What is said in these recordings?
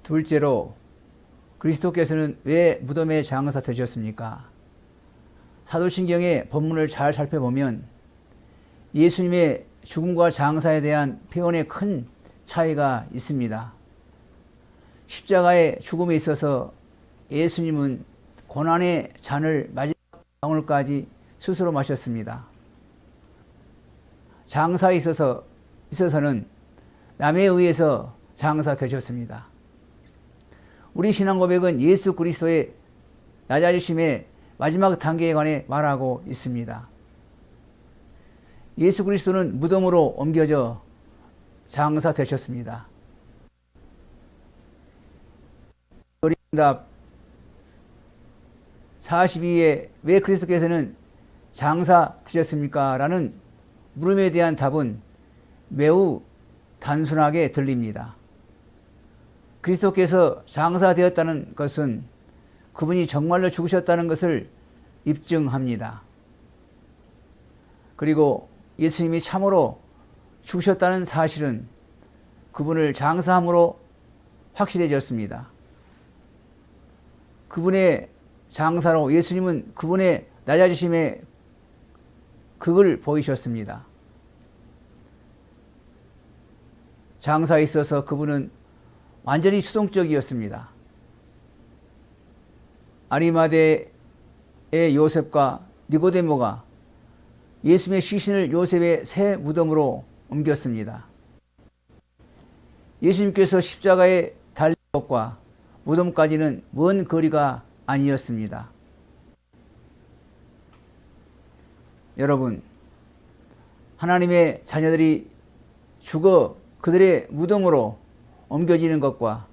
둘째로 그리스도께서는 왜 무덤의 장사 되셨습니까? 사도신경의 본문을 잘 살펴보면 예수님의 죽음과 장사에 대한 표현에 큰 차이가 있습니다. 십자가의 죽음에 있어서 예수님은 고난의 잔을 마지막 방울까지 스스로 마셨습니다. 장사에 있어서는 남에 의해서 장사되셨습니다. 우리 신앙 고백은 예수 그리스도의 낮아지심의 마지막 단계에 관해 말하고 있습니다. 예수 그리스도는 무덤으로 옮겨져 장사되셨습니다. 응답 42에 왜 그리스도께서는 장사되셨습니까? 라는 물음에 대한 답은 매우 단순하게 들립니다. 그리스도께서 장사되었다는 것은 그분이 정말로 죽으셨다는 것을 입증합니다. 그리고 예수님이 참으로 죽으셨다는 사실은 그분을 장사함으로 확실해졌습니다. 그분의 장사로 예수님은 그분의 낮아지심의 극을 보이셨습니다. 장사에 있어서 그분은 완전히 수동적이었습니다. 아리마대의 요셉과 니고데모가 예수님의 시신을 요셉의 새 무덤으로 옮겼습니다. 예수님께서 십자가에 달린 것과 무덤까지는 먼 거리가 아니었습니다. 여러분, 하나님의 자녀들이 죽어 그들의 무덤으로 옮겨지는 것과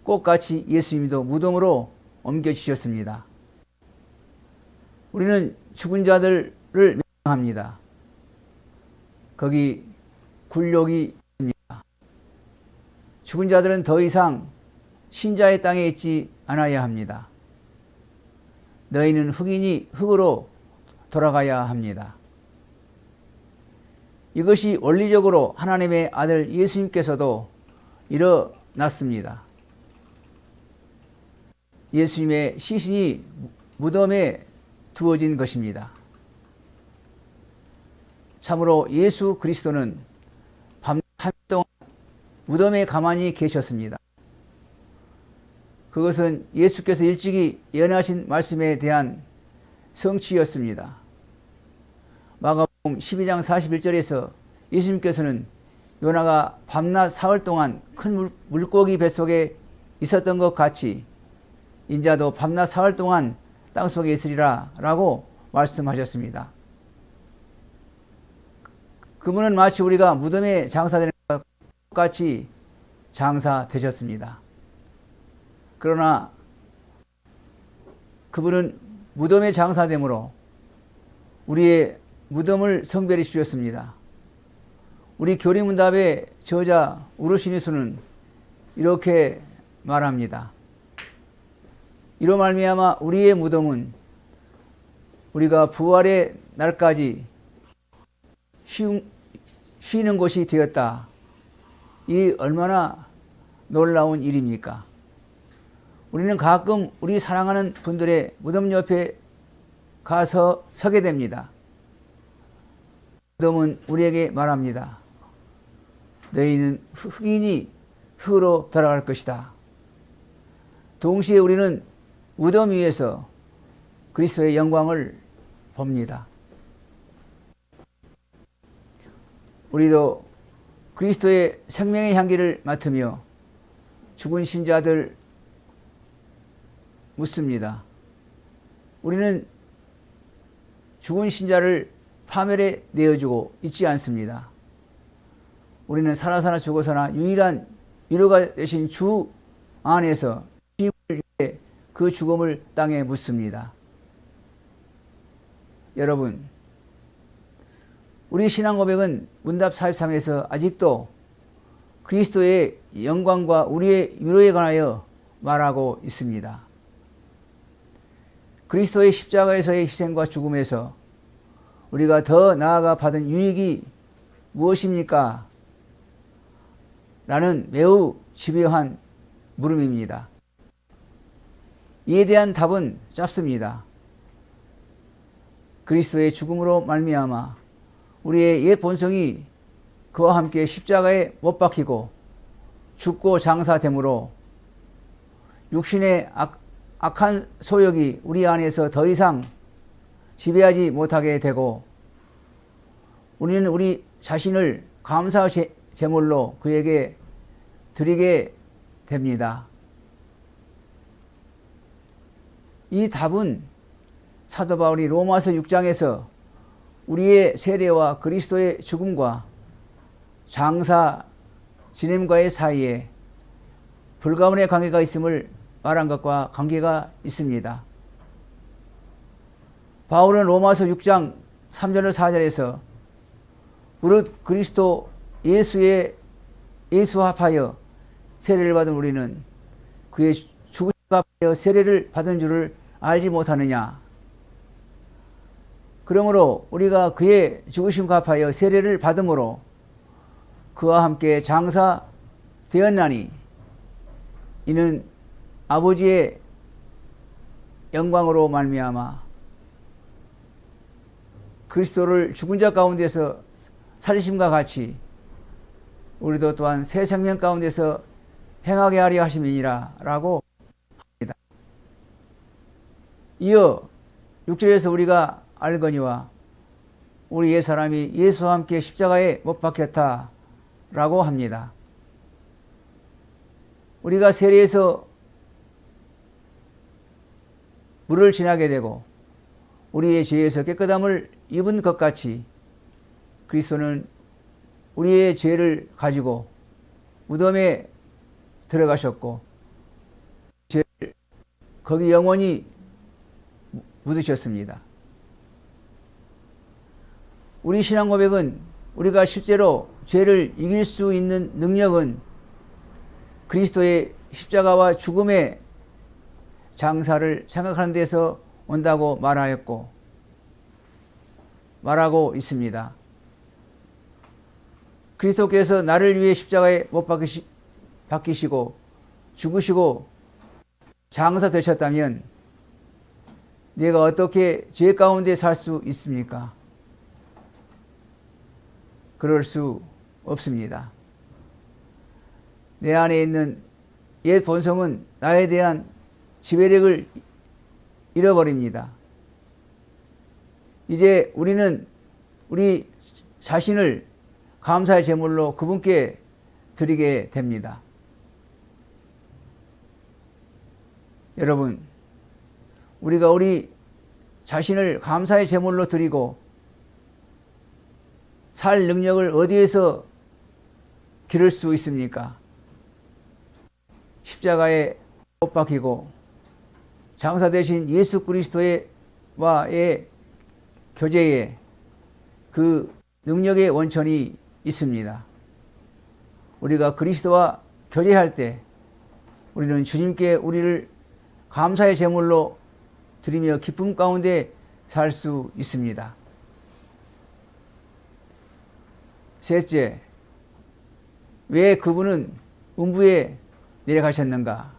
똑같이 예수님도 무덤으로 옮겨지셨습니다. 우리는 죽은 자들을 명합니다. 거기 굴욕이 있습니다. 죽은 자들은 더 이상 신자의 땅에 있지 않아야 합니다. 너희는 흑인이 흙으로 돌아가야 합니다. 이것이 원리적으로 하나님의 아들 예수님께서도 일어났습니다. 예수님의 시신이 무덤에 두어진 것입니다. 참으로 예수 그리스도는 밤 3일 동안 무덤에 가만히 계셨습니다. 그것은 예수께서 일찍이 예언하신 말씀에 대한 성취였습니다. 마가복음 12장 41절에서 예수님께서는 요나가 밤낮 사흘 동안 큰 물고기 뱃속에 있었던 것 같이 인자도 밤낮 사흘 동안 땅속에 있으리라 라고 말씀하셨습니다. 그분은 마치 우리가 무덤에 장사되는 것 같이 장사되셨습니다. 그러나 그분은 무덤에 장사되므로 우리의 무덤을 성별해 주셨습니다. 우리 교리문답의 저자 우르시니수는 이렇게 말합니다. 이로 말미암아 우리의 무덤은 우리가 부활의 날까지 쉬는 곳이 되었다. 이 얼마나 놀라운 일입니까? 우리는 가끔 우리 사랑하는 분들의 무덤 옆에 가서 서게 됩니다. 무덤은 우리에게 말합니다. 너희는 흑인이 흙으로 돌아갈 것이다. 동시에 우리는 무덤 위에서 그리스도의 영광을 봅니다. 우리도 그리스도의 생명의 향기를 맡으며 죽은 신자들 묻습니다. 우리는 죽은 신자를 파멸에 내어주고 있지 않습니다. 우리는 살아서나 죽어서나 유일한 위로가 되신 주 안에서 그 죽음을 땅에 묻습니다. 여러분, 우리 신앙 고백은 문답 43에서 아직도 그리스도의 영광과 우리의 위로에 관하여 말하고 있습니다. 그리스도의 십자가에서의 희생과 죽음에서 우리가 더 나아가 받은 유익이 무엇입니까? 라는 매우 집요한 물음입니다. 이에 대한 답은 짧습니다. 그리스도의 죽음으로 말미암아 우리의 옛 본성이 그와 함께 십자가에 못 박히고 죽고 장사되므로 육신의 악한 소욕이 우리 안에서 더 이상 지배하지 못하게 되고 우리는 우리 자신을 감사 제물로 그에게 드리게 됩니다. 이 답은 사도 바울이 로마서 6장에서 우리의 세례와 그리스도의 죽음과 장사 지냄과의 사이에 불가분의 관계가 있음을 말한 것과 관계가 있습니다. 바울은 로마서 6장 3절로 4절에서 무릇 그리스도 예수 합하여 세례를 받은 우리는 그의 죽으심과 합하여 세례를 받은 줄을 알지 못하느냐. 그러므로 우리가 그의 죽으심과 합하여 세례를 받음으로 그와 함께 장사되었나니 이는 아버지의 영광으로 말미암아 그리스도를 죽은 자 가운데서 살리심과 같이 우리도 또한 새 생명 가운데서 행하게 하려 하심이니라 라고 합니다. 이어 6절에서 우리가 알거니와 우리 옛사람이 예수와 함께 십자가에 못 박혔다 라고 합니다. 우리가 세례에서 물을 지나게 되고 우리의 죄에서 깨끗함을 입은 것 같이 그리스도는 우리의 죄를 가지고 무덤에 들어가셨고 죄를 거기 영원히 묻으셨습니다. 우리 신앙 고백은 우리가 실제로 죄를 이길 수 있는 능력은 그리스도의 십자가와 죽음의 장사를 생각하는 데서 온다고 말하고 있습니다. 그리스도께서 나를 위해 십자가에 못 박히시고 죽으시고 장사되셨다면 내가 어떻게 죄 가운데 살 수 있습니까? 그럴 수 없습니다. 내 안에 있는 옛 본성은 나에 대한 지배력을 잃어버립니다. 이제 우리는 우리 자신을 감사의 제물로 그분께 드리게 됩니다. 여러분, 우리가 우리 자신을 감사의 제물로 드리고 살 능력을 어디에서 기를 수 있습니까? 십자가에 못 박히고 장사 되신 예수 그리스도와의 교제에 그 능력의 원천이 있습니다. 우리가 그리스도와 교제할 때 우리는 주님께 우리를 감사의 제물로 드리며 기쁨 가운데 살 수 있습니다. 셋째, 왜 그분은 음부에 내려가셨는가?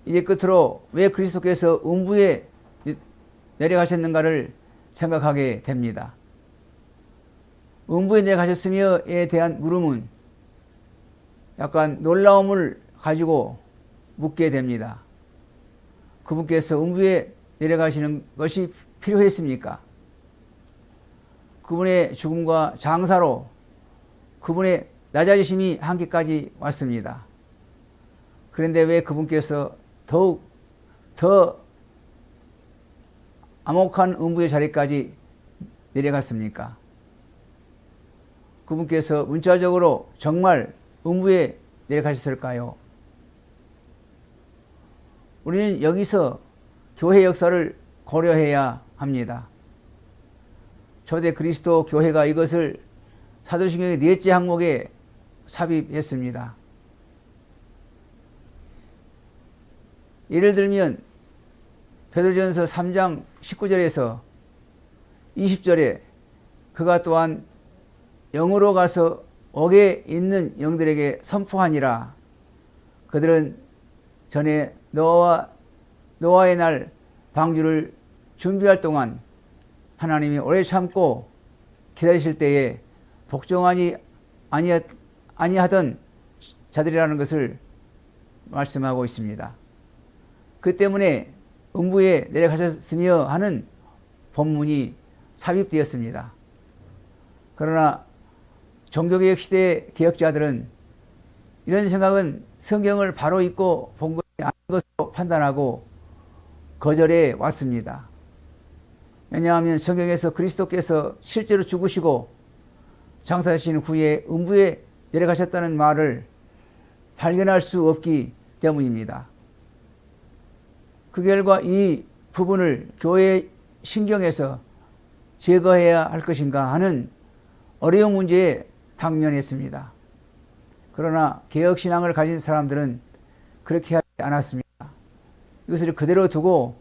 이제 끝으로 왜 그리스도께서 음부에 내려가셨는가를 생각하게 됩니다. 음부에 내려가셨으며에 대한 물음은 약간 놀라움을 가지고 묻게 됩니다. 그분께서 음부에 내려가시는 것이 필요했습니까? 그분의 죽음과 장사로 그분의 낮아지심이 한계까지 왔습니다. 그런데 왜 그분께서 더욱 더 암흑한 음부의 자리까지 내려갔습니까? 그분께서 문자적으로 정말 음부에 내려가셨을까요? 우리는 여기서 교회 역사를 고려해야 합니다. 초대 그리스도 교회가 이것을 사도신경의 넷째 항목에 삽입했습니다. 예를 들면 베드로전서 3장 19절에서 20절에 그가 또한 영으로 가서 옥에 있는 영들에게 선포하니라. 그들은 전에 노아의 날 방주를 준비할 동안 하나님이 오래 참고 기다리실 때에 복종하지 아니하던 자들이라는 것을 말씀하고 있습니다. 그 때문에 음부에 내려가셨으며 하는 본문이 삽입되었습니다. 그러나 종교개혁 시대의 개혁자들은 이런 생각은 성경을 바로 읽고 본 것이 아닌 것으로 판단하고 거절해 왔습니다. 왜냐하면 성경에서 그리스도께서 실제로 죽으시고 장사하신 후에 음부에 내려가셨다는 말을 발견할 수 없기 때문입니다. 그 결과 이 부분을 교회 신경에서 제거해야 할 것인가 하는 어려운 문제에 당면했습니다. 그러나 개혁신앙을 가진 사람들은 그렇게 하지 않았습니다. 이것을 그대로 두고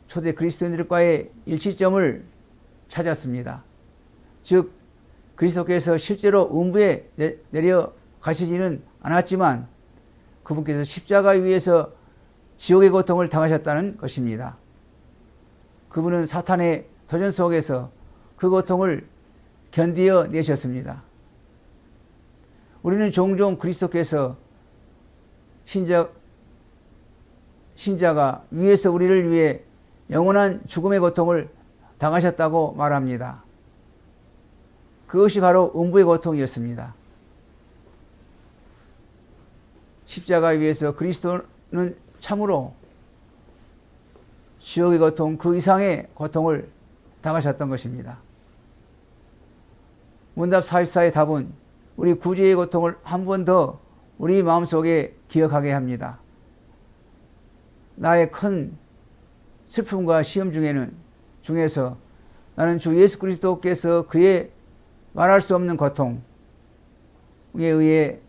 초대 그리스도인들과의 일치점을 찾았습니다. 즉 그리스도께서 실제로 음부에 내려가시지는 않았지만 그분께서 십자가 위에서 지옥의 고통을 당하셨다는 것입니다. 그분은 사탄의 도전 속에서 그 고통을 견디어 내셨습니다. 우리는 종종 그리스도께서 신자가 위에서 우리를 위해 영원한 죽음의 고통을 당하셨다고 말합니다. 그것이 바로 음부의 고통이었습니다. 십자가 위에서 그리스도는 참으로 지옥의 고통 그 이상의 고통을 당하셨던 것입니다. 문답 44의 답은 우리 구주의 고통을 한 번 더 우리 마음속에 기억하게 합니다. 나의 큰 슬픔과 시험 중에서 나는 주 예수 그리스도께서 그의 말할 수 없는 고통에 의해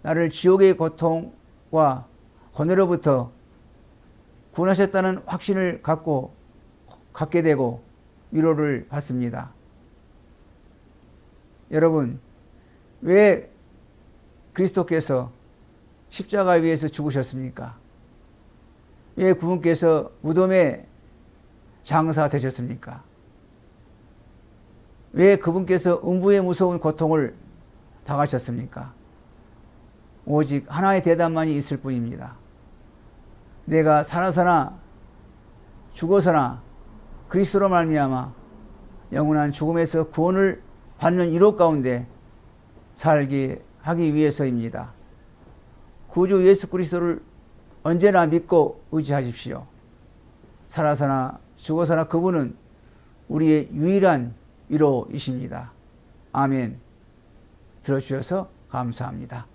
나를 지옥의 고통과 고뇌로부터 구원하셨다는 확신을 갖게 되고 위로를 받습니다. 여러분, 왜 그리스도께서 십자가 위에서 죽으셨습니까? 왜 그분께서 무덤에 장사되셨습니까? 왜 그분께서 음부의 무서운 고통을 당하셨습니까? 오직 하나의 대답만이 있을 뿐입니다. 내가 살아서나 죽어서나 그리스도로 말미암아 영원한 죽음에서 구원을 받는 유로 가운데 살게 하기 위해서입니다. 구주 예수 그리스도를 언제나 믿고 의지하십시오. 살아서나 죽어서나 그분은 우리의 유일한 위로이십니다. 아멘. 들어주셔서 감사합니다.